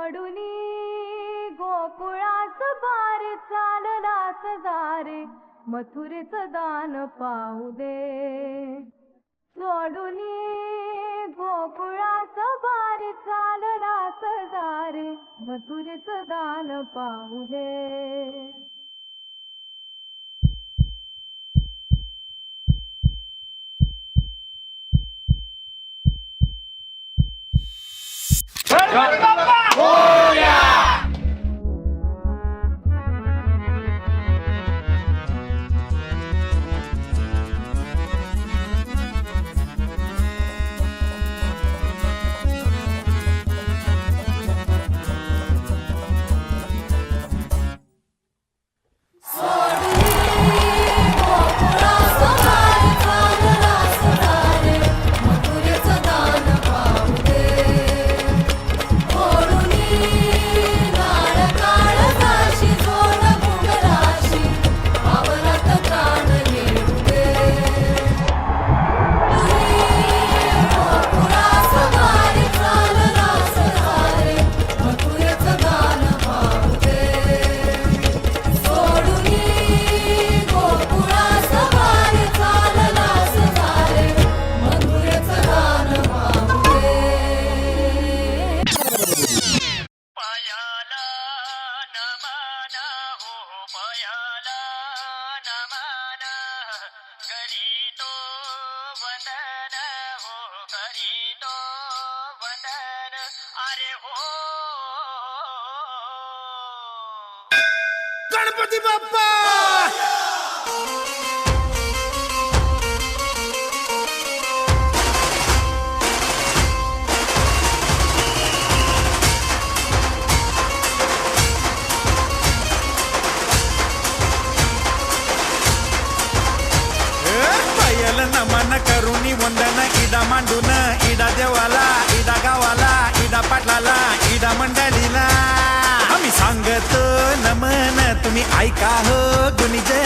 सोडूनी गोकुळास बारे चाललास दारे मथुरेचं दान पाहू दे. सोडूनी गोकुळास बारे चाललास दारे मथुरेचं दान पाहू दे. गणपती बाप्पा नमन करुणी वंदन इडा मांडून इडा देवाला इडा गावाला इडा पाटलाला इडा मंडळीला आम्ही सांगतो नमन तुम्ही ऐका हो गुणी जय